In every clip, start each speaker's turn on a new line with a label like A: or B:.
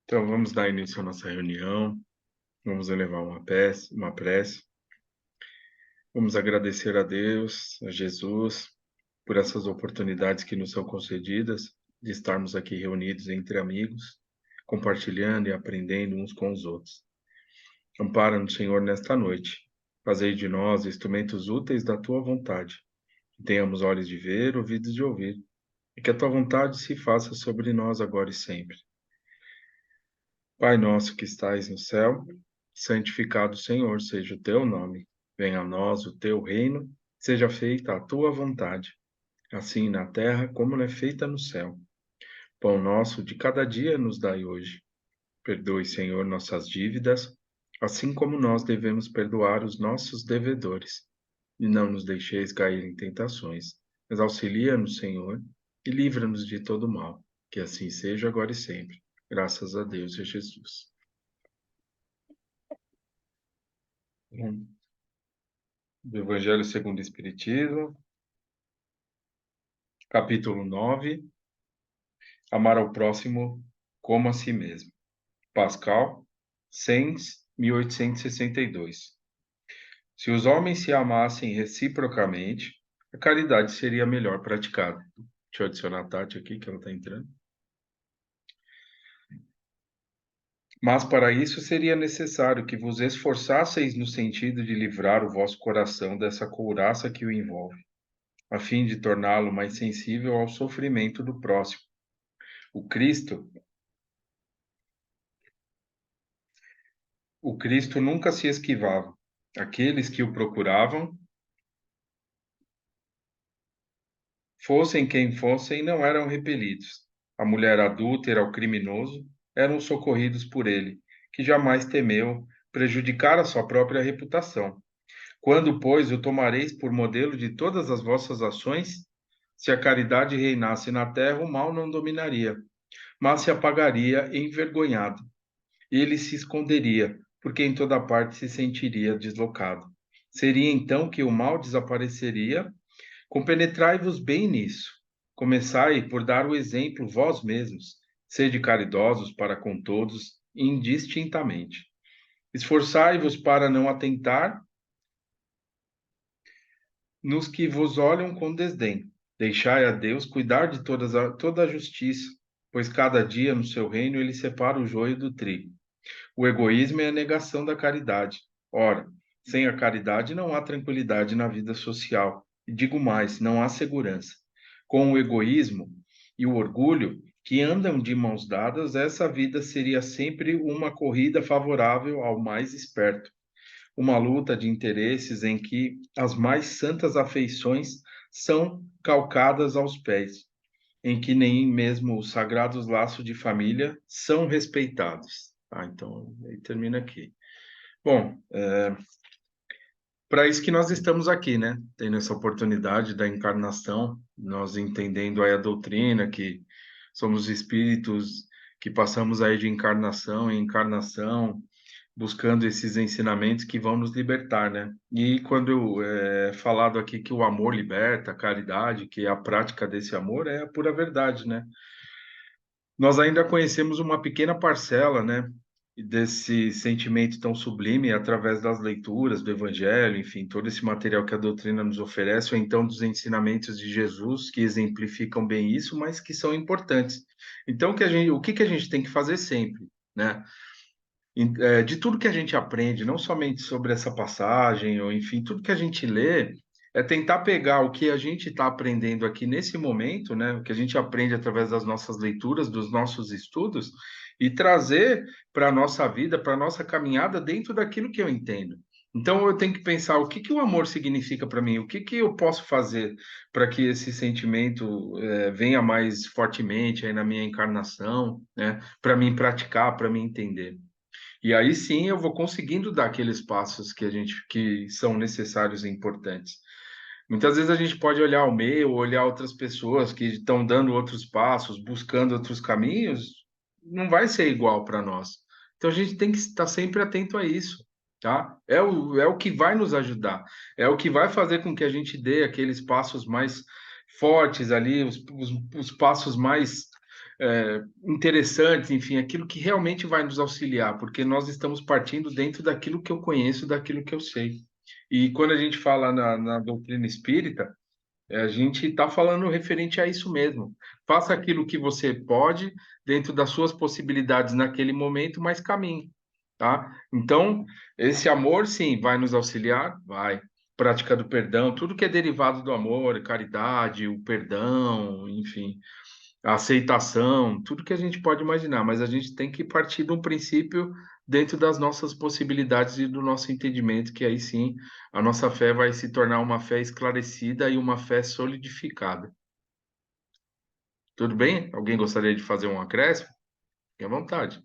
A: Então, vamos dar início à nossa reunião, vamos elevar uma prece, vamos agradecer a Deus, a Jesus, por essas oportunidades que nos são concedidas de estarmos aqui reunidos entre amigos, compartilhando e aprendendo uns com os outros. Ampara-nos, Senhor, nesta noite. Fazei de nós instrumentos úteis da Tua vontade, que tenhamos olhos de ver, ouvidos de ouvir, e que a Tua vontade se faça sobre nós agora e sempre. Pai nosso que estais no céu, santificado, Senhor, seja o teu nome. Venha a nós o teu reino, seja feita a tua vontade, assim na terra como é feita no céu. Pão nosso de cada dia nos dai hoje. Perdoe, Senhor, nossas dívidas, assim como nós devemos perdoar os nossos devedores. E não nos deixeis cair em tentações, mas auxilia-nos, Senhor, e livra-nos de todo mal. Que assim seja agora e sempre. Graças a Deus e a Jesus. Do Evangelho segundo o Espiritismo, capítulo 9. Amar ao próximo como a si mesmo. Pascal, Sens, 1862. Se os homens se amassem reciprocamente, a caridade seria melhor praticada. Deixa eu adicionar a Tati aqui, que ela está entrando. Mas para isso seria necessário que vos esforçasseis no sentido de livrar o vosso coração dessa couraça que o envolve, a fim de torná-lo mais sensível ao sofrimento do próximo. O Cristo O Cristo nunca se esquivava. Aqueles que o procuravam, fossem quem fossem, não eram repelidos. A mulher adúltera, o criminoso, eram socorridos por ele, que jamais temeu prejudicar a sua própria reputação. Quando, pois, o tomareis por modelo de todas as vossas ações, se a caridade reinasse na terra, o mal não dominaria, mas se apagaria envergonhado. Ele se esconderia, porque em toda parte se sentiria deslocado. Seria então que o mal desapareceria? Compenetrai-vos bem nisso. Começai por dar o exemplo vós mesmos. Sede caridosos para com todos, indistintamente. Esforçai-vos para não atentar nos que vos olham com desdém. Deixai a Deus cuidar de toda a justiça, pois cada dia no seu reino ele separa o joio do trigo. O egoísmo é a negação da caridade. Ora, sem a caridade não há tranquilidade na vida social. E digo mais, não há segurança. Com o egoísmo e o orgulho, que andam de mãos dadas, essa vida seria sempre uma corrida favorável ao mais esperto, uma luta de interesses em que as mais santas afeições são calcadas aos pés, em que nem mesmo os sagrados laços de família são respeitados. Ah, então, aí termina aqui. Bom, para isso que nós estamos aqui, né? Tendo essa oportunidade da encarnação, nós entendendo aí a doutrina, que somos espíritos que passamos aí de encarnação em encarnação, buscando esses ensinamentos que vão nos libertar, né? E quando é falado aqui que o amor liberta, a caridade, que é a prática desse amor, é a pura verdade, né? Nós ainda conhecemos uma pequena parcela, né, desse sentimento tão sublime através das leituras do Evangelho, enfim, todo esse material que a doutrina nos oferece, ou então dos ensinamentos de Jesus, que exemplificam bem isso, mas que são importantes. Então, o que que a gente tem que fazer sempre, né? De tudo que a gente aprende, não somente sobre essa passagem, ou enfim, tudo que a gente lê, é tentar pegar o que a gente está aprendendo aqui nesse momento, né, o que a gente aprende através das nossas leituras, dos nossos estudos, e trazer para a nossa vida, para a nossa caminhada dentro daquilo que eu entendo. Então eu tenho que pensar o que que o amor significa para mim, o que que eu posso fazer para que esse sentimento venha mais fortemente aí na minha encarnação, né, para mim praticar, para mim entender. E aí sim eu vou conseguindo dar aqueles passos que são necessários e importantes. Muitas vezes a gente pode olhar o meio, olhar outras pessoas que estão dando outros passos, buscando outros caminhos, não vai ser igual para nós. Então a gente tem que estar sempre atento a isso, tá? É o que vai nos ajudar, é o que vai fazer com que a gente dê aqueles passos mais fortes ali, os passos mais interessantes, enfim, aquilo que realmente vai nos auxiliar, porque nós estamos partindo dentro daquilo que eu conheço, daquilo que eu sei. E quando a gente fala na doutrina espírita, a gente está falando referente a isso mesmo. Faça aquilo que você pode, dentro das suas possibilidades naquele momento, mas caminhe, tá? Então, esse amor, sim, vai nos auxiliar? Vai. Prática do perdão, tudo que é derivado do amor, caridade, o perdão, enfim, a aceitação, tudo que a gente pode imaginar, mas a gente tem que partir de um princípio dentro das nossas possibilidades e do nosso entendimento, que aí sim a nossa fé vai se tornar uma fé esclarecida e uma fé solidificada. Tudo bem? Alguém gostaria de fazer um acréscimo? Fique à vontade.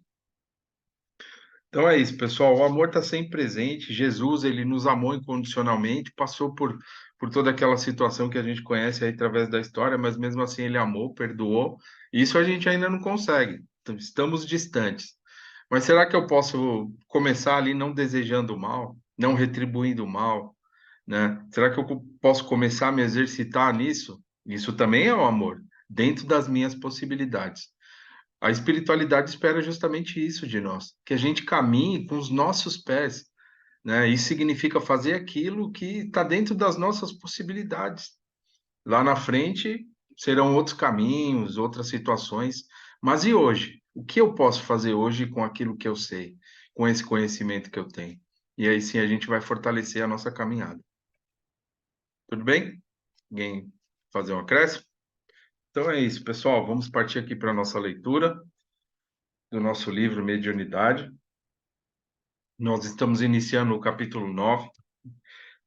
A: Então é isso, pessoal. O amor está sempre presente. Jesus, ele nos amou incondicionalmente, passou por toda aquela situação que a gente conhece aí através da história, mas mesmo assim ele amou, perdoou. E isso a gente ainda não consegue. Então, estamos distantes. Mas será que eu posso começar ali não desejando o mal, não retribuindo o mal, né? Será que eu posso começar a me exercitar nisso? Isso também é o amor, dentro das minhas possibilidades. A espiritualidade espera justamente isso de nós, que a gente caminhe com os nossos pés, né? Isso significa fazer aquilo que está dentro das nossas possibilidades. Lá na frente serão outros caminhos, outras situações, mas e hoje? O que eu posso fazer hoje com aquilo que eu sei, com esse conhecimento que eu tenho? E aí sim a gente vai fortalecer a nossa caminhada. Tudo bem? Alguém fazer um acréscimo? Então é isso, pessoal. Vamos partir aqui para a nossa leitura do nosso livro Mediunidade. Nós estamos iniciando o capítulo 9.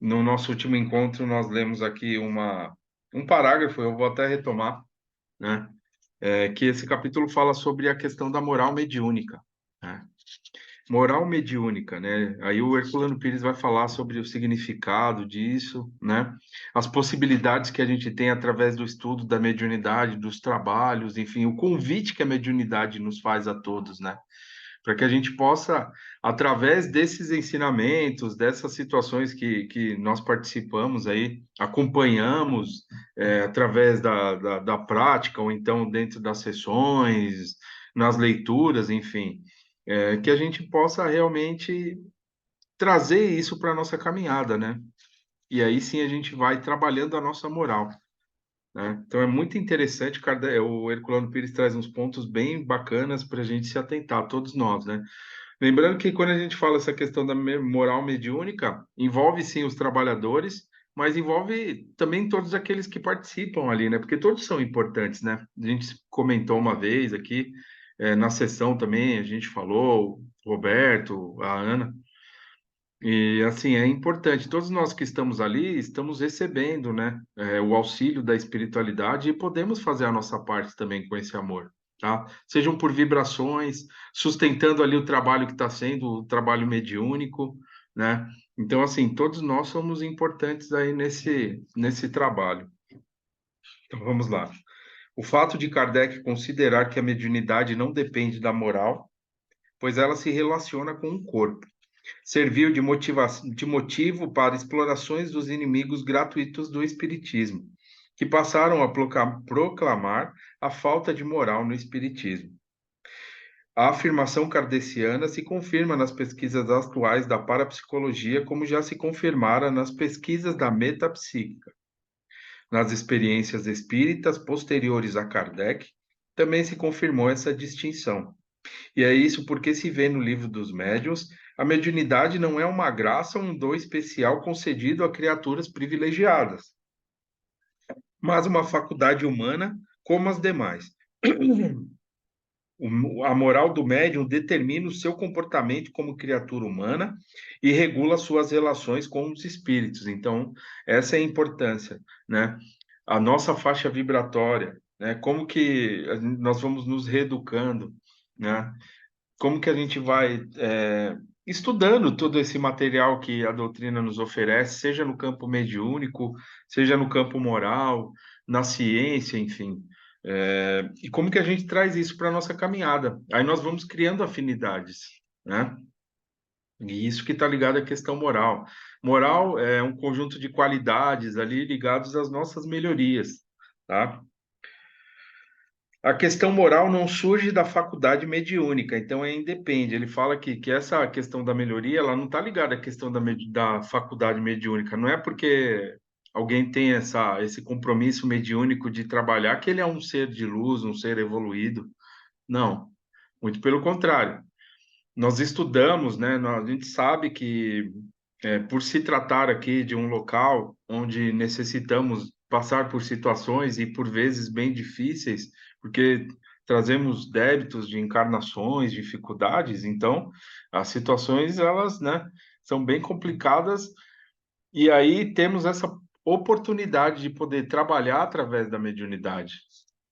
A: No nosso último encontro, nós lemos aqui um parágrafo, eu vou até retomar, né? Que esse capítulo fala sobre a questão da moral mediúnica, né? Moral mediúnica, né? Aí o Herculano Pires vai falar sobre o significado disso, né? As possibilidades que a gente tem através do estudo da mediunidade, dos trabalhos, enfim, o convite que a mediunidade nos faz a todos, né? Para que a gente possa, através desses ensinamentos, dessas situações que nós participamos aí, acompanhamos, através da prática, ou então dentro das sessões, nas leituras, enfim, que a gente possa realmente trazer isso para a nossa caminhada, né? E aí sim a gente vai trabalhando a nossa moral, né? Então é muito interessante, o Herculano Pires traz uns pontos bem bacanas para a gente se atentar, todos nós, né? Lembrando que quando a gente fala essa questão da moral mediúnica, envolve sim os trabalhadores, mas envolve também todos aqueles que participam ali, né? Porque todos são importantes, né? A gente comentou uma vez aqui, na sessão também, a gente falou, o Roberto, a Ana, e assim, é importante, todos nós que estamos ali, estamos recebendo, né, o auxílio da espiritualidade e podemos fazer a nossa parte também com esse amor, tá? Sejam por vibrações, sustentando ali o trabalho que está sendo, o trabalho mediúnico, né? Então, assim, todos nós somos importantes aí nesse trabalho. Então, vamos lá. O fato de Kardec considerar que a mediunidade não depende da moral, pois ela se relaciona com o corpo, serviu de motivo para explorações dos inimigos gratuitos do Espiritismo, que passaram a proclamar a falta de moral no Espiritismo. A afirmação kardeciana se confirma nas pesquisas atuais da parapsicologia, como já se confirmara nas pesquisas da metapsíquica. Nas experiências espíritas posteriores a Kardec, também se confirmou essa distinção. E é isso porque se vê no livro dos médiuns, a mediunidade não é uma graça ou um dom especial concedido a criaturas privilegiadas, mas uma faculdade humana como as demais. A moral do médium determina o seu comportamento como criatura humana e regula suas relações com os espíritos. Então, essa é a importância, né? A nossa faixa vibratória, né? Como que nós vamos nos reeducando, né? Como que a gente vai estudando todo esse material que a doutrina nos oferece, seja no campo mediúnico, seja no campo moral, na ciência, enfim. E como que a gente traz isso para a nossa caminhada? Aí nós vamos criando afinidades, né? E isso que está ligado à questão moral. Moral é um conjunto de qualidades ali ligados às nossas melhorias, tá? A questão moral não surge da faculdade mediúnica, então independe. Ele fala que essa questão da melhoria, ela não está ligada à questão da faculdade mediúnica. Não é porque alguém tem esse compromisso mediúnico de trabalhar que ele é um ser de luz, um ser evoluído. Não, muito pelo contrário. Nós estudamos, né? A gente sabe que, por se tratar aqui de um local onde necessitamos passar por situações e por vezes bem difíceis, porque trazemos débitos de encarnações, dificuldades, então as situações elas, né, são bem complicadas e aí temos essa oportunidade de poder trabalhar através da mediunidade,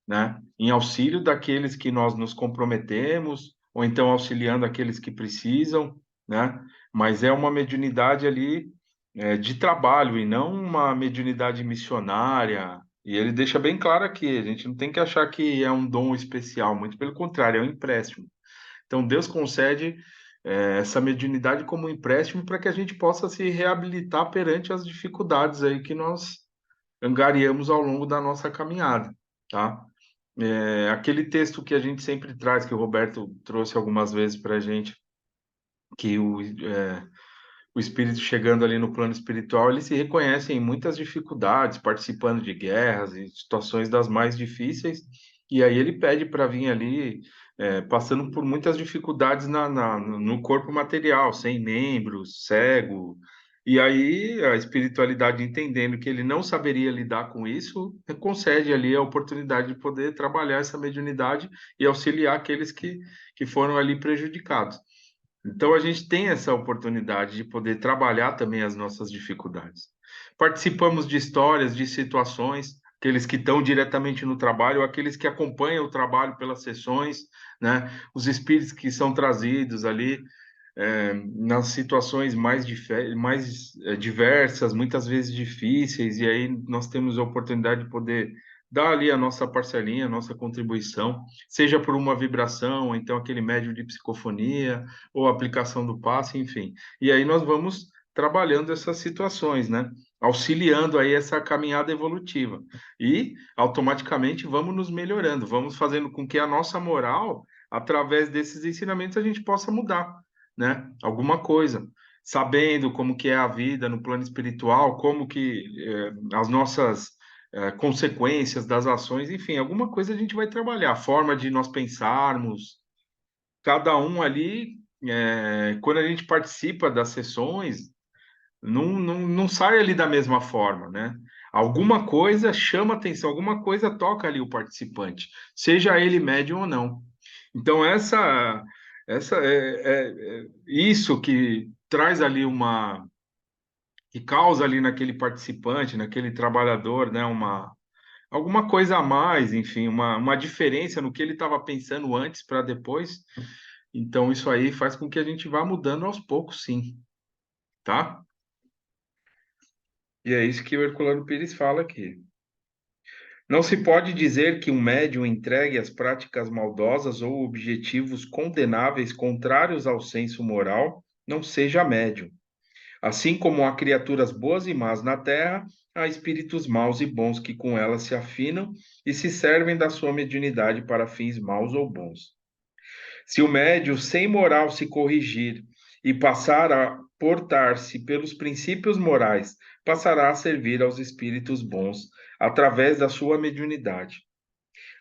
A: né? Em auxílio daqueles que nós nos comprometemos, ou então auxiliando aqueles que precisam, né? Mas é uma mediunidade ali, de trabalho e não uma mediunidade missionária. E ele deixa bem claro aqui, a gente não tem que achar que é um dom especial, muito pelo contrário, é um empréstimo. Então Deus concede, essa mediunidade como um empréstimo para que a gente possa se reabilitar perante as dificuldades aí que nós angariamos ao longo da nossa caminhada, tá? Aquele texto que a gente sempre traz, que o Roberto trouxe algumas vezes para a gente, que o espírito chegando ali no plano espiritual, ele se reconhece em muitas dificuldades, participando de guerras e situações das mais difíceis, e aí ele pede para vir ali, passando por muitas dificuldades no corpo material, sem membros, cego, e aí a espiritualidade, entendendo que ele não saberia lidar com isso, concede ali a oportunidade de poder trabalhar essa mediunidade e auxiliar aqueles que foram ali prejudicados. Então, a gente tem essa oportunidade de poder trabalhar também as nossas dificuldades. Participamos de histórias, de situações, aqueles que estão diretamente no trabalho, aqueles que acompanham o trabalho pelas sessões, né? Os espíritos que são trazidos ali, nas situações mais diversas, muitas vezes difíceis, e aí nós temos a oportunidade de poder dar ali a nossa parcelinha, a nossa contribuição, seja por uma vibração, ou então aquele médium de psicofonia, ou aplicação do passe, enfim. E aí nós vamos trabalhando essas situações, né? Auxiliando aí essa caminhada evolutiva. E automaticamente vamos nos melhorando, vamos fazendo com que a nossa moral, através desses ensinamentos, a gente possa mudar, né? Alguma coisa, sabendo como que é a vida no plano espiritual, como que as nossas consequências das ações, enfim, alguma coisa a gente vai trabalhar, a forma de nós pensarmos, cada um ali, quando a gente participa das sessões, não sai ali da mesma forma, né? Alguma coisa chama atenção, alguma coisa toca ali o participante, seja ele médium ou não. Então, essa isso que traz ali que causa ali naquele participante, naquele trabalhador, né, alguma coisa a mais, enfim, uma diferença no que ele estava pensando antes para depois. Então, isso aí faz com que a gente vá mudando aos poucos, sim, tá? E é isso que o Herculano Pires fala aqui. Não se pode dizer que um médium entregue às práticas maldosas ou objetivos condenáveis contrários ao senso moral não seja médium. Assim como há criaturas boas e más na terra, há espíritos maus e bons que com elas se afinam e se servem da sua mediunidade para fins maus ou bons. Se o médium sem moral se corrigir e passar a portar-se pelos princípios morais, passará a servir aos espíritos bons através da sua mediunidade.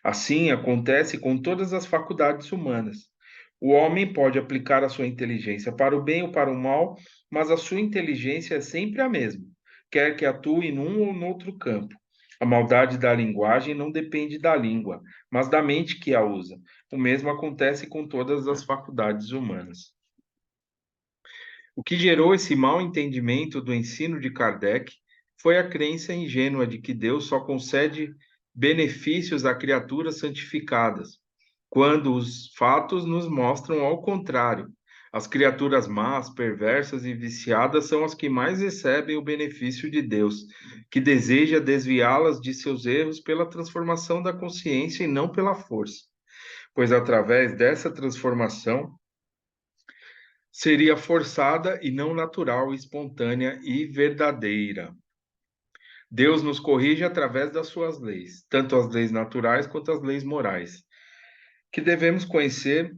A: Assim acontece com todas as faculdades humanas. O homem pode aplicar a sua inteligência para o bem ou para o mal, mas a sua inteligência é sempre a mesma, quer que atue num ou noutro campo. A maldade da linguagem não depende da língua, mas da mente que a usa. O mesmo acontece com todas as faculdades humanas. O que gerou esse mau entendimento do ensino de Kardec foi a crença ingênua de que Deus só concede benefícios a criaturas santificadas, quando os fatos nos mostram ao contrário. As criaturas más, perversas e viciadas são as que mais recebem o benefício de Deus, que deseja desviá-las de seus erros pela transformação da consciência e não pela força, pois através dessa transformação seria forçada e não natural, espontânea e verdadeira. Deus nos corrige através das suas leis, tanto as leis naturais quanto as leis morais, que devemos conhecer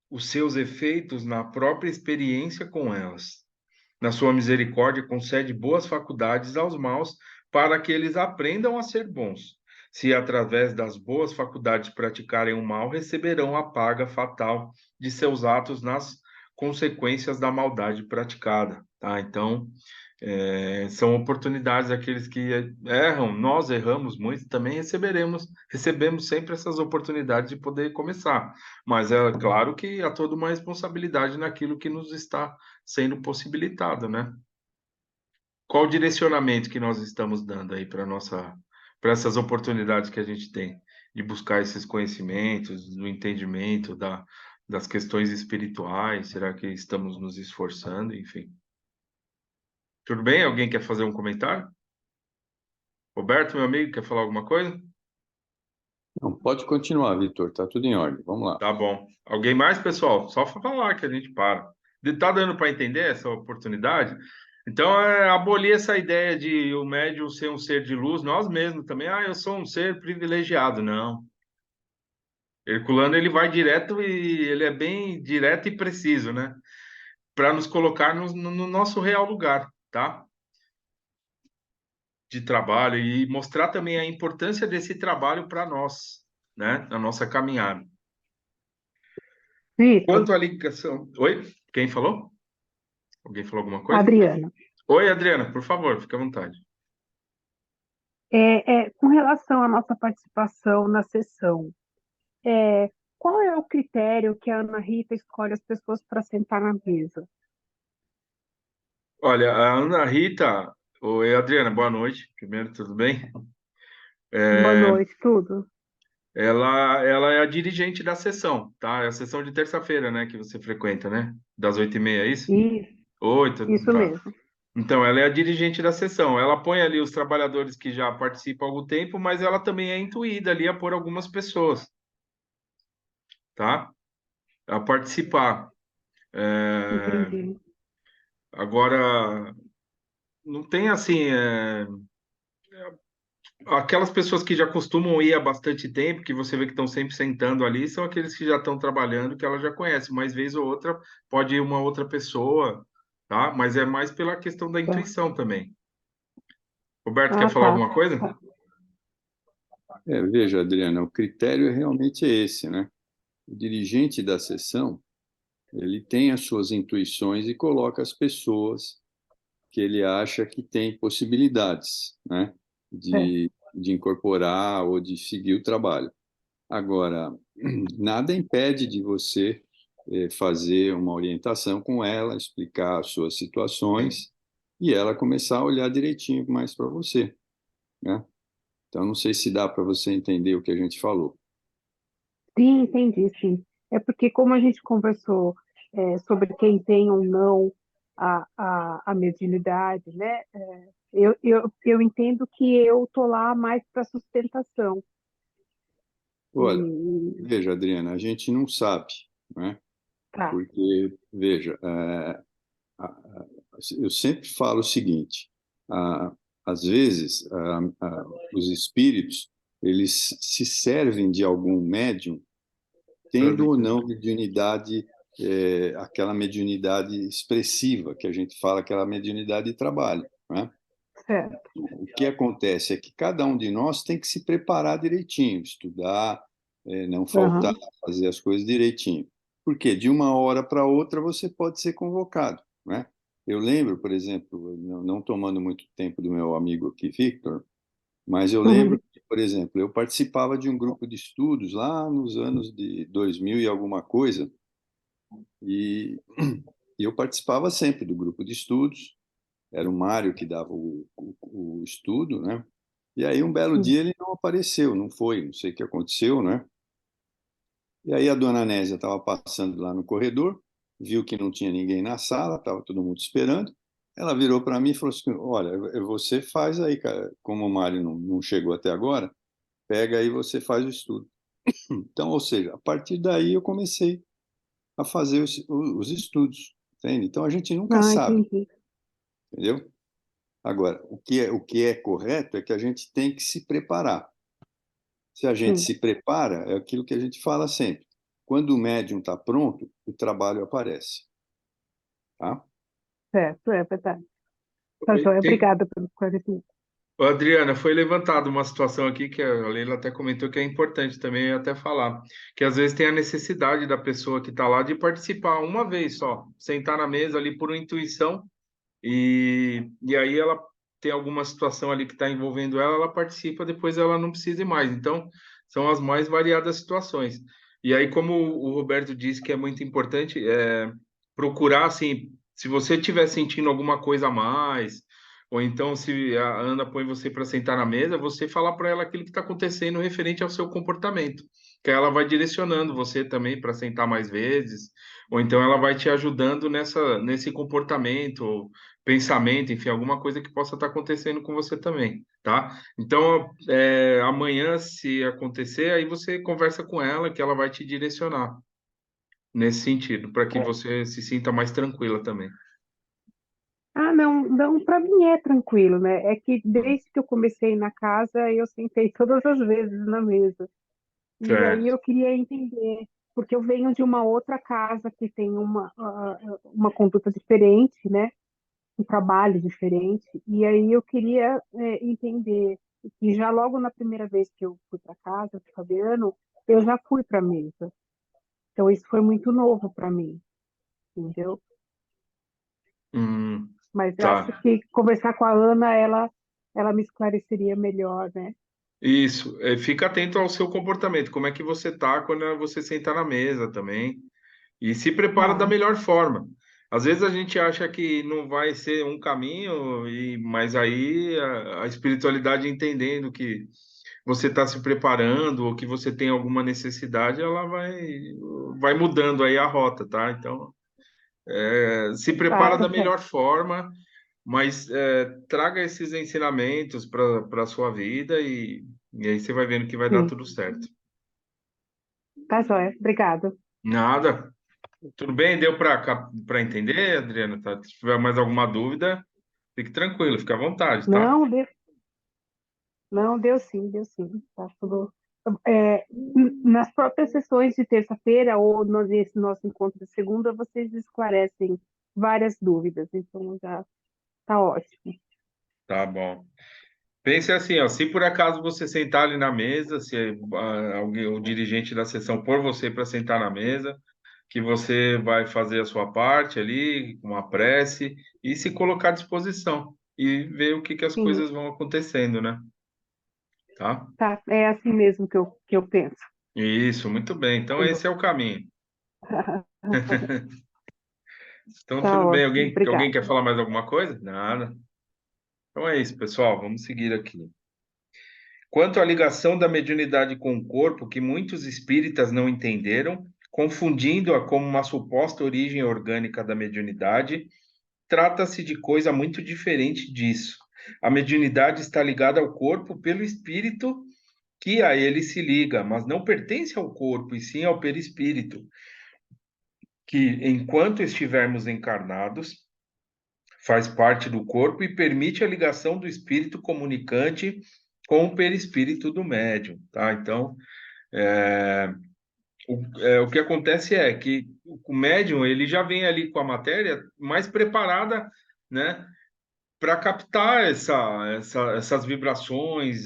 A: os seus efeitos na própria experiência com elas. Na sua misericórdia, concede boas faculdades aos maus para que eles aprendam a ser bons. Se através das boas faculdades praticarem o mal, receberão a paga fatal de seus atos nas consequências da maldade praticada. Tá? Então, são oportunidades aqueles que erram, nós erramos muito, também recebemos sempre essas oportunidades de poder começar. Mas é claro que há toda uma responsabilidade naquilo que nos está sendo possibilitado, né? Qual o direcionamento que nós estamos dando aí para essas oportunidades que a gente tem de buscar esses conhecimentos, do entendimento das questões espirituais? Será que estamos nos esforçando? Enfim. Tudo bem? Alguém quer fazer um comentário? Roberto, meu amigo, quer falar alguma coisa?
B: Não, pode continuar, Vitor, tá tudo em ordem. Vamos lá.
A: Tá bom. Alguém mais, pessoal? Só falar que a gente para. Tá dando para entender essa oportunidade? Então, abolir essa ideia de o médium ser um ser de luz, nós mesmos também. Ah, eu sou um ser privilegiado. Não. Herculano, ele vai direto e ele é bem direto e preciso, né? Para nos colocar no nosso real lugar, tá? De trabalho e mostrar também a importância desse trabalho para nós, né? Na nossa caminhada.
C: Vitor,
A: Quanto à ligação. Oi? Quem falou? Alguém falou alguma coisa?
C: Adriana,
A: Oi, Adriana, por favor, fique à vontade.
C: com relação à nossa participação na sessão, é, qual é o critério que a Ana Rita escolhe as pessoas para sentar na mesa?
A: Olha, a Ana Rita. Oi, Adriana, boa noite. Primeiro, tudo bem?
C: Boa noite, tudo?
A: Ela é a dirigente da sessão, tá? É a sessão de terça-feira, né, que você frequenta, né? Das 8h30, é isso?
C: Isso,
A: Oito,
C: isso
A: tá.
C: mesmo.
A: Então, ela é a dirigente da sessão. Ela põe ali os trabalhadores que já participam há algum tempo, mas ela também é intuída ali a pôr algumas pessoas, tá? A participar. É,
C: Entendi.
A: Agora, não tem assim. Aquelas pessoas que já costumam ir há bastante tempo, que você vê que estão sempre sentando ali, são aqueles que já estão trabalhando, que ela já conhece, mas vez ou outra pode ir uma outra pessoa, tá? Mas é mais pela questão da
C: Tá.
A: intuição também. Roberto, quer
C: Ah,
A: falar
C: tá.
A: alguma coisa?
B: Veja, Adriana, o critério realmente é esse, né? O dirigente da sessão, ele tem as suas intuições e coloca as pessoas que ele acha que tem possibilidades, né?
C: É.
B: De incorporar ou de seguir o trabalho. Agora, nada impede de você fazer uma orientação com ela, explicar as suas situações e ela começar a olhar direitinho mais para você, né? Então, não sei se dá para você entender o que a gente falou.
C: Sim, entendi, sim. É porque como a gente conversou sobre quem tem ou não a mediunidade, né? Eu entendo que eu tô lá mais para sustentação.
B: Olha,
C: E,
B: veja, Adriana, a gente não sabe, né?
C: tá.
B: Porque, veja, eu sempre falo o seguinte: ah, às vezes os espíritos eles se servem de algum médium, tendo ou não mediunidade, aquela mediunidade expressiva que a gente fala, aquela mediunidade de trabalho, né?
C: Certo.
B: O que acontece é que cada um de nós tem que se preparar direitinho, estudar, não faltar,
C: Aham.
B: fazer as coisas direitinho. Porque de uma hora para outra você pode ser convocado, né? Eu lembro, por exemplo, não tomando muito tempo do meu amigo aqui, Victor, mas eu lembro
C: Uhum.
B: que, por exemplo, eu participava de um grupo de estudos lá nos anos de 2000 e alguma coisa, e, e eu participava sempre do grupo de estudos, era o Mário que dava o estudo, né? E aí, um belo
C: Sim.
B: dia, ele não apareceu, não foi, não sei o que aconteceu, né? E aí, a dona Nésia estava passando lá no corredor, viu que não tinha ninguém na sala, estava todo mundo esperando. Ela virou para mim e falou assim: Olha, você faz aí, cara, como o Mário não chegou até agora, pega aí e você faz o estudo. Então, ou seja, a partir daí eu comecei a fazer os estudos, entende? Então, a gente nunca
C: Ah,
B: sabe,
C: entendi.
B: entendeu? Agora, o que é correto é que a gente tem que se preparar. Se a gente
C: Sim,
B: se prepara, é aquilo que a gente fala sempre. Quando o médium está pronto, o trabalho aparece, tá?
C: certo, é verdade. Tá, joia.
A: Tem,
C: Obrigada pelo esclarecimento.
A: Ô, Adriana, foi levantada uma situação aqui que a Leila até comentou que é importante também até falar, que às vezes tem a necessidade da pessoa que está lá de participar uma vez só, sentar na mesa ali por intuição, e aí ela tem alguma situação ali que está envolvendo ela, ela participa, depois ela não precisa ir mais. Então, são as mais variadas situações. E aí, como o Roberto disse que é muito importante, procurar, assim, se você estiver sentindo alguma coisa a mais, ou então se a Ana põe você para sentar na mesa, você falar para ela aquilo que está acontecendo referente ao seu comportamento, que ela vai direcionando você também para sentar mais vezes, ou então ela vai te ajudando nesse comportamento, pensamento, enfim, alguma coisa que possa estar acontecendo com você também, tá? Então, amanhã, se acontecer, aí você conversa com ela, que ela vai te direcionar nesse sentido, para que
C: É.
A: você se sinta mais tranquila também.
C: Ah, não, não, para mim é tranquilo, né? É que desde que eu comecei na casa, eu sentei todas as vezes na mesa. E aí
A: Certo.
C: eu queria entender, porque eu venho de uma outra casa que tem uma conduta diferente, né? Um trabalho diferente. E aí eu queria entender que já logo na primeira vez que eu fui para casa do Fabiano, eu já fui para a mesa. Então isso foi muito novo para mim, entendeu?
A: Hum,
C: Mas eu acho
A: tá.
C: que conversar com a Ana, ela me esclareceria melhor, né?
A: Isso. Fica atento ao seu comportamento, como é que você tá quando você sentar na mesa também. E se prepara da
C: Tá,
A: melhor forma. Às vezes a gente acha que não vai ser um caminho, mas aí a espiritualidade entendendo que você está se preparando ou que você tem alguma necessidade, ela vai mudando aí a rota, tá? Então, se prepara
C: tá
A: da
C: certo.
A: melhor forma, mas traga esses ensinamentos para a sua vida e aí você vai vendo que vai dar
C: Sim,
A: tudo certo.
C: tá joia. Obrigada.
A: Nada. Tudo bem? Deu para entender, Adriana? Tá? Se tiver mais alguma dúvida, fique tranquilo, fique à vontade, tá?
C: Não, não, deu sim. Tá tudo. Nas próprias sessões de terça-feira ou nesse nosso encontro de segunda, vocês esclarecem várias dúvidas, então já tá ótimo.
A: Tá bom. Pense assim, ó, se por acaso você sentar ali na mesa, se alguém, o dirigente da sessão pôr você para sentar na mesa, que você vai fazer a sua parte ali, com uma prece, e se colocar à disposição e ver o que que as
C: Sim,
A: coisas vão acontecendo, né? Tá?
C: tá, é assim mesmo que eu penso.
A: Isso, muito bem. Então esse é o caminho. Então
C: Tá
A: tudo bem.
C: ótimo,
A: Alguém quer
C: obrigada.
A: falar mais alguma coisa? Nada. Então é isso, pessoal. Vamos seguir aqui. Quanto à ligação da mediunidade com o corpo, que muitos espíritas não entenderam, confundindo-a como uma suposta origem orgânica da mediunidade, trata-se de coisa muito diferente disso. A mediunidade está ligada ao corpo pelo espírito que a ele se liga, mas não pertence ao corpo, e sim ao perispírito, que, enquanto estivermos encarnados, faz parte do corpo e permite a ligação do espírito comunicante com o perispírito do médium, tá? Então, o que acontece é que o médium ele já vem ali com a matéria mais preparada, né, para captar essas vibrações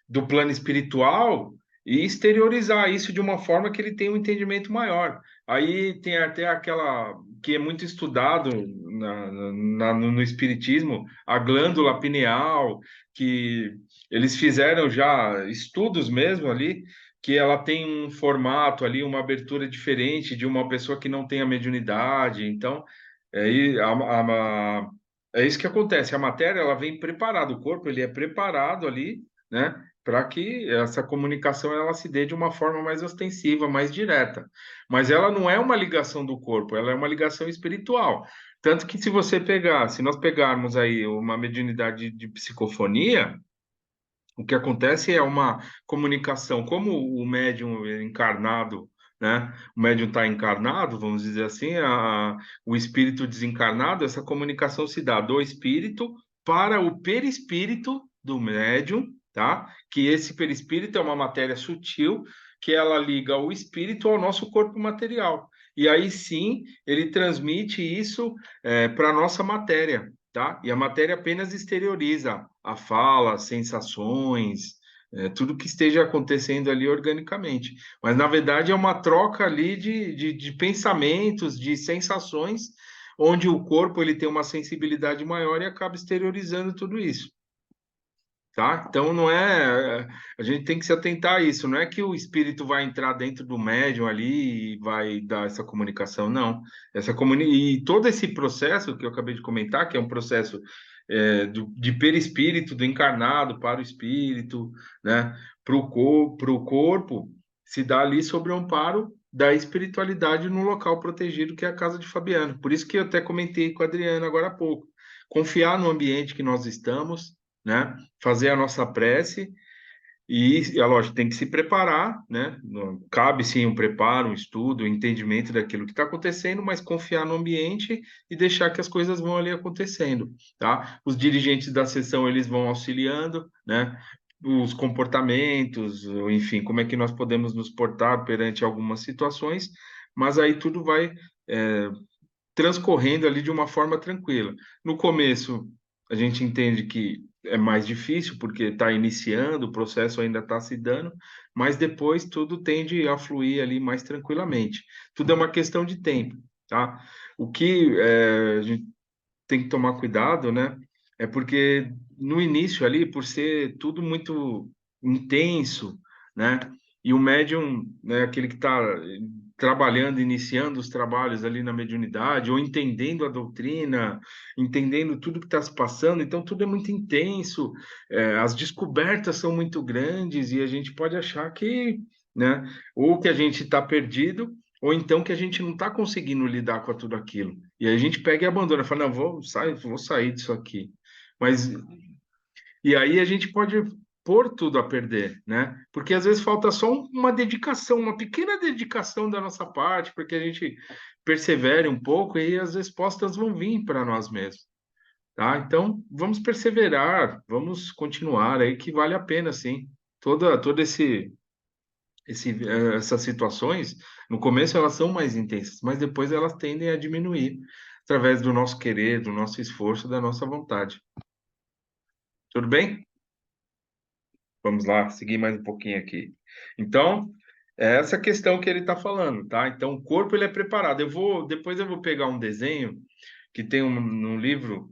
A: do plano espiritual e exteriorizar isso de uma forma que ele tenha um entendimento maior. Aí tem até aquela que é muito estudado no espiritismo, a glândula pineal, que eles fizeram já estudos mesmo ali, que ela tem um formato ali, uma abertura diferente de uma pessoa que não tem a mediunidade. Então, é, e é isso que acontece. A matéria ela vem preparada, o corpo ele é preparado ali, né, para que essa comunicação ela se dê de uma forma mais ostensiva, mais direta. Mas ela não é uma ligação do corpo, ela é uma ligação espiritual. Tanto que se nós pegarmos aí uma mediunidade de psicofonia, o que acontece é uma comunicação, como o médium encarnado, né? O médium está encarnado, vamos dizer assim, o espírito desencarnado, essa comunicação se dá do espírito para o perispírito do médium, tá? Que esse perispírito é uma matéria sutil que ela liga o espírito ao nosso corpo material. E aí sim, ele transmite isso para a nossa matéria, tá? E a matéria apenas exterioriza a fala, as sensações, tudo que esteja acontecendo ali organicamente. Mas, na verdade, é uma troca ali de pensamentos, de sensações, onde o corpo ele tem uma sensibilidade maior e acaba exteriorizando tudo isso. Tá? Então não é, a gente tem que se atentar a isso, não é que o espírito vai entrar dentro do médium ali e vai dar essa comunicação, não. E todo esse processo que eu acabei de comentar, que é um processo de perispírito, do encarnado para o espírito, né, para o corpo, se dá ali sobre o amparo da espiritualidade no local protegido que é a casa de Fabiano. Por isso que eu até comentei com a Adriana agora há pouco. Confiar no ambiente que nós estamos, né? Fazer a nossa prece e, é lógico, tem que se preparar, né? Cabe sim um preparo, um estudo, um entendimento daquilo que está acontecendo, mas confiar no ambiente e deixar que as coisas vão ali acontecendo, tá? Os dirigentes da sessão, eles vão auxiliando, né? Os comportamentos, enfim, como é que nós podemos nos portar perante algumas situações, mas aí tudo vai transcorrendo ali de uma forma tranquila. No começo, a gente entende que é mais difícil, porque está iniciando, o processo ainda está se dando, mas depois tudo tende a fluir ali mais tranquilamente. Tudo é uma questão de tempo, tá? O que a gente tem que tomar cuidado, né? É porque no início ali, por ser tudo muito intenso, né? E o médium, né, aquele que está trabalhando, iniciando os trabalhos ali na mediunidade, ou entendendo a doutrina, entendendo tudo que está se passando, então tudo é muito intenso, as descobertas são muito grandes e a gente pode achar que, né, ou que a gente está perdido, ou então que a gente não está conseguindo lidar com tudo aquilo. E aí a gente pega e abandona, fala, não, vou sair disso aqui. Mas e aí a gente pode pôr tudo a perder, né? Porque às vezes falta só uma dedicação, uma pequena dedicação da nossa parte, porque a gente persevere um pouco e aí as respostas vão vir para nós mesmos, tá? Então, vamos perseverar, vamos continuar aí que vale a pena, sim. Todo essas situações, no começo elas são mais intensas, mas depois elas tendem a diminuir através do nosso querer, do nosso esforço, da nossa vontade. Tudo bem? Vamos lá, seguir mais um pouquinho aqui. Então, é essa questão que ele está falando, tá? Então, o corpo ele é preparado. Depois eu vou pegar um desenho que tem no livro,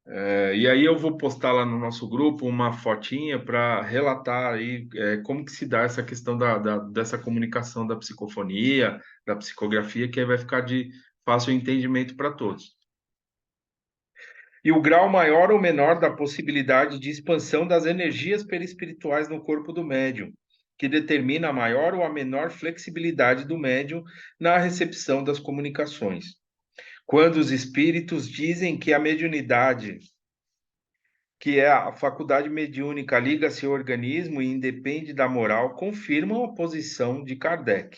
A: e aí eu vou postar lá no nosso grupo uma fotinha para relatar aí como que se dá essa questão dessa comunicação da psicofonia, da psicografia, que aí vai ficar de fácil entendimento para todos. E o grau maior ou menor da possibilidade de expansão das energias perispirituais no corpo do médium, que determina a maior ou a menor flexibilidade do médium na recepção das comunicações. Quando os espíritos dizem que a mediunidade, que é a faculdade mediúnica, liga-se ao organismo e independe da moral, confirmam a posição de Kardec.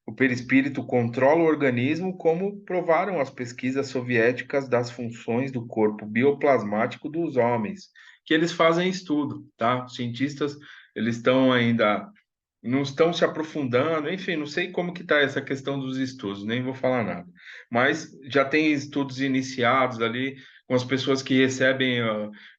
A: O perispírito controla o organismo, como provaram as pesquisas soviéticas das funções do corpo bioplasmático dos homens, que eles fazem estudo, tá? Os cientistas, eles estão ainda, não estão se aprofundando, enfim, não sei como que está essa questão dos estudos, nem vou falar nada. Mas já tem estudos iniciados ali com as pessoas que recebem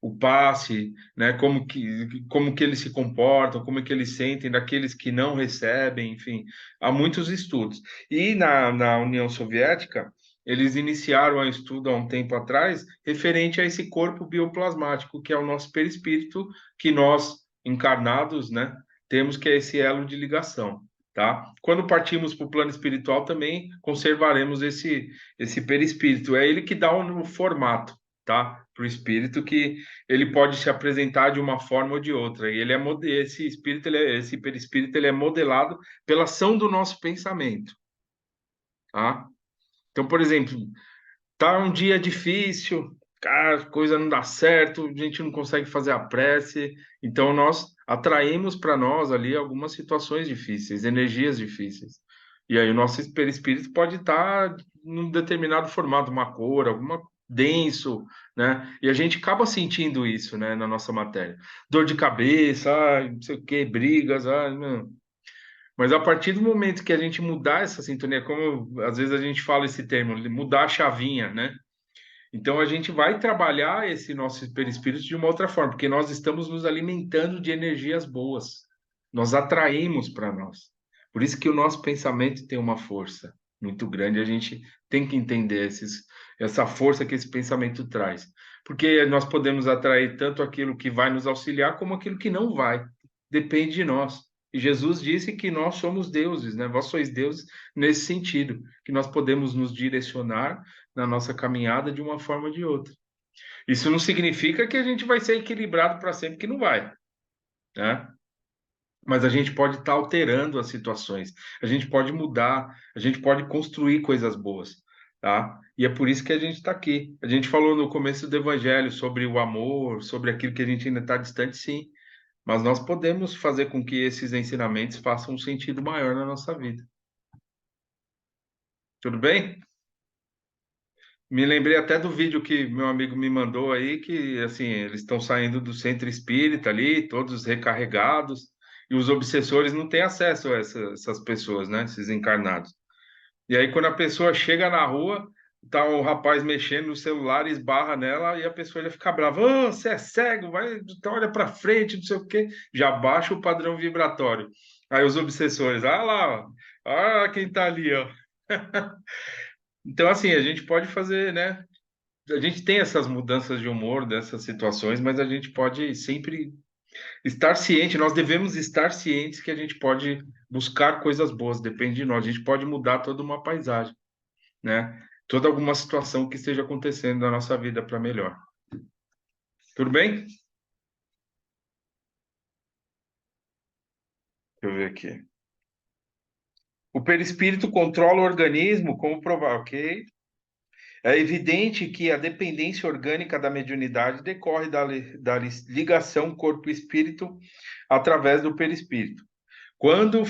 A: o passe, né? Como que eles se comportam, como é que eles sentem daqueles que não recebem, enfim, há muitos estudos. E na União Soviética, eles iniciaram um estudo há um tempo atrás referente a esse corpo bioplasmático, que é o nosso perispírito, que nós, encarnados, né? Temos que é esse elo de ligação, tá? Quando partimos para o plano espiritual, também conservaremos esse perispírito. É ele que dá o formato, tá? Para o espírito, que ele pode se apresentar de uma forma ou de outra. E esse espírito, esse perispírito, ele é modelado pela ação do nosso pensamento, tá? Então, por exemplo, tá um dia difícil, cara, a coisa não dá certo, a gente não consegue fazer a prece, então nós atraímos para nós ali algumas situações difíceis, energias difíceis. E aí o nosso perispírito pode estar num determinado formato, uma cor, alguma denso, né? E a gente acaba sentindo isso, né, na nossa matéria. Dor de cabeça, não sei o quê, brigas, não. Mas a partir do momento que a gente mudar essa sintonia, como às vezes a gente fala esse termo, mudar a chavinha, né? Então a gente vai trabalhar esse nosso perispírito de uma outra forma, porque nós estamos nos alimentando de energias boas. Nós atraímos para nós. Por isso que o nosso pensamento tem uma força muito grande. A gente tem que entender essa força que esse pensamento traz. Porque nós podemos atrair tanto aquilo que vai nos auxiliar, como aquilo que não vai. Depende de nós. E Jesus disse que nós somos deuses, né? Vós sois deuses nesse sentido, que nós podemos nos direcionar na nossa caminhada de uma forma ou de outra. Isso não significa que a gente vai ser equilibrado para sempre, que não vai, né? Mas a gente pode estar alterando as situações, a gente pode mudar, a gente pode construir coisas boas, tá? E é por isso que a gente está aqui. A gente falou no começo do Evangelho sobre o amor, sobre aquilo que a gente ainda está distante, sim. Mas nós podemos fazer com que esses ensinamentos façam um sentido maior na nossa vida. Tudo bem? Me lembrei até do vídeo que meu amigo me mandou aí, que assim, eles estão saindo do centro espírita ali, todos recarregados, e os obsessores não têm acesso a essas pessoas, né? Esses encarnados. E aí, quando a pessoa chega na rua, tá o rapaz mexendo no celular, esbarra nela, e a pessoa já fica brava. "Ah, você é cego, vai, então olha para frente, não sei o quê." Já baixa o padrão vibratório. Aí os obsessores, lá, ó, olha quem tá ali, ó. Então, assim, a gente pode fazer, né? A gente tem essas mudanças de humor dessas situações, mas a gente pode sempre estar ciente, nós devemos estar cientes que a gente pode buscar coisas boas, depende de nós. A gente pode mudar toda uma paisagem, né? Toda alguma situação que esteja acontecendo na nossa vida para melhor. Tudo bem? Deixa eu ver aqui. O perispírito controla o organismo, como provar, ok? É evidente que a dependência orgânica da mediunidade decorre da ligação corpo-espírito através do perispírito. Quando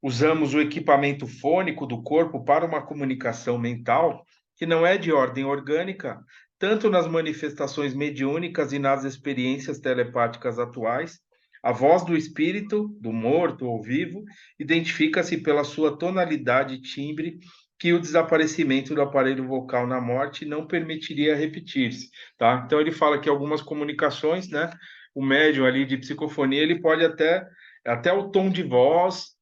A: usamos o equipamento fônico do corpo para uma comunicação mental, que não é de ordem orgânica, tanto nas manifestações mediúnicas e nas experiências telepáticas atuais, a voz do espírito, do morto ou vivo, identifica-se pela sua tonalidade e timbre, que o desaparecimento do aparelho vocal na morte não permitiria repetir-se, tá? Então ele fala que algumas comunicações, né, o médium ali de psicofonia, ele pode até o tom de voz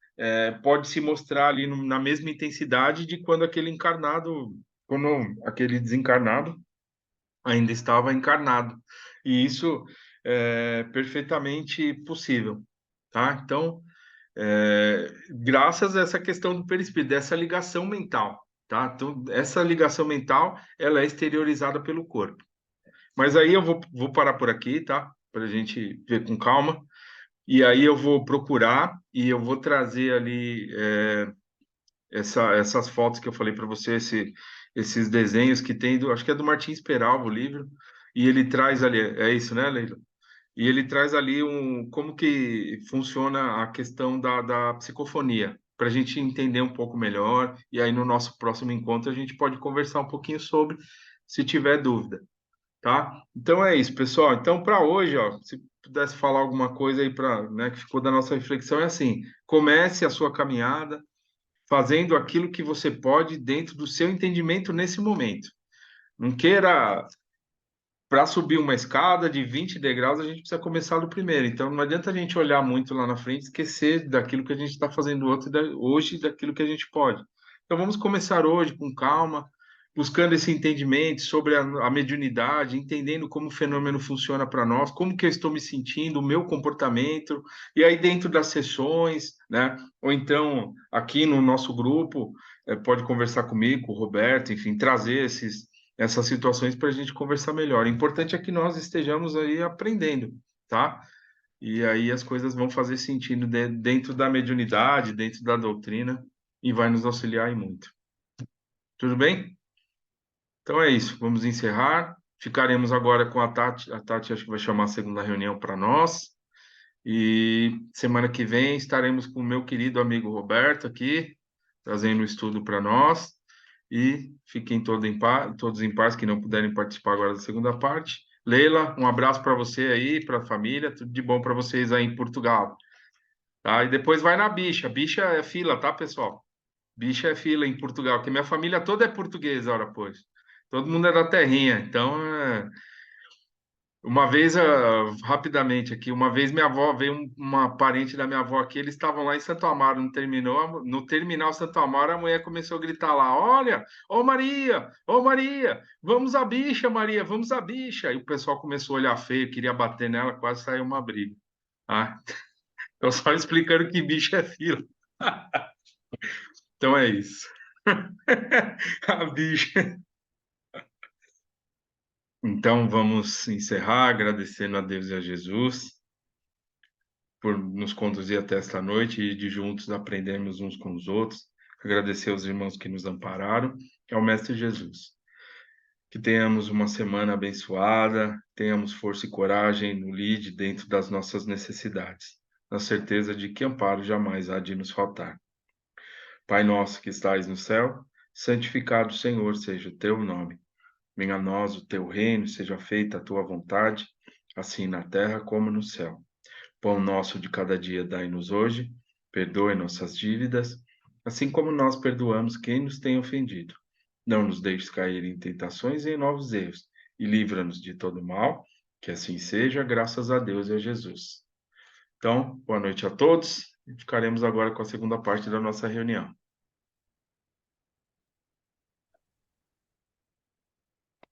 A: pode se mostrar ali na mesma intensidade de quando quando aquele desencarnado ainda estava encarnado. E isso é perfeitamente possível, tá? Então, graças a essa questão do perispírito, dessa ligação mental, tá? Então, essa ligação mental, ela é exteriorizada pelo corpo. Mas aí eu vou parar por aqui, tá? Para a gente ver com calma. E aí eu vou procurar e eu vou trazer ali essas fotos que eu falei para você, esses desenhos que tem, acho que é do Martins Peralva, o livro, e ele traz ali, é isso, né, Leila? E ele traz ali como que funciona a questão da psicofonia, para a gente entender um pouco melhor, e aí no nosso próximo encontro a gente pode conversar um pouquinho sobre, se tiver dúvida, tá? Então é isso, pessoal. Então, para hoje, ó, se pudesse falar alguma coisa aí para, né, que ficou da nossa reflexão, é assim: comece a sua caminhada fazendo aquilo que você pode dentro do seu entendimento nesse momento. Não queira, para subir uma escada de 20 degraus, a gente precisa começar do primeiro. Então, não adianta a gente olhar muito lá na frente e esquecer daquilo que a gente está fazendo hoje, daquilo que a gente pode. Então, vamos começar hoje com calma, buscando esse entendimento sobre a mediunidade, entendendo como o fenômeno funciona para nós, como que eu estou me sentindo, o meu comportamento, e aí dentro das sessões, né? Ou então aqui no nosso grupo, pode conversar comigo, com o Roberto, enfim, trazer essas situações para a gente conversar melhor. O importante é que nós estejamos aí aprendendo, tá? E aí as coisas vão fazer sentido dentro da mediunidade, dentro da doutrina, e vai nos auxiliar em muito. Tudo bem? Então é isso, vamos encerrar. Ficaremos agora com a Tati. A Tati acho que vai chamar a segunda reunião para nós. E semana que vem estaremos com o meu querido amigo Roberto aqui, trazendo o estudo para nós. e fiquem todos em paz que não puderem participar agora da segunda parte. Leila, um abraço para você aí, para a família, tudo de bom para vocês aí em Portugal. Tá? E depois vai na bicha. Bicha é fila, tá, pessoal? Bicha é fila em Portugal, porque minha família toda é portuguesa, ora, pois. Todo mundo é da terrinha. Então, uma vez, rapidamente aqui, uma vez minha avó, veio uma parente da minha avó aqui, eles estavam lá em Santo Amaro, no terminal Santo Amaro, a mulher começou a gritar lá: Olha, ô Maria, vamos à bicha, Maria, vamos à bicha. E o pessoal começou a olhar feio, queria bater nela, quase saiu uma briga. Ah, eu só explicando que bicha é fila. Então é isso. A bicha. Então vamos encerrar agradecendo a Deus e a Jesus por nos conduzir até esta noite e de juntos aprendermos uns com os outros. Agradecer aos irmãos que nos ampararam e ao Mestre Jesus. Que tenhamos uma semana abençoada, tenhamos força e coragem no lide dentro das nossas necessidades, na certeza de que amparo jamais há de nos faltar. Pai nosso que estais no céu, santificado, Senhor, seja o teu nome. Venha a nós o teu reino, seja feita a tua vontade, assim na terra como no céu. Pão nosso de cada dia dai-nos hoje, perdoe nossas dívidas, assim como nós perdoamos quem nos tem ofendido. Não nos deixes cair em tentações e em novos erros, e livra-nos de todo mal, que assim seja, graças a Deus e a Jesus. Então, boa noite a todos, e ficaremos agora com a segunda parte da nossa reunião.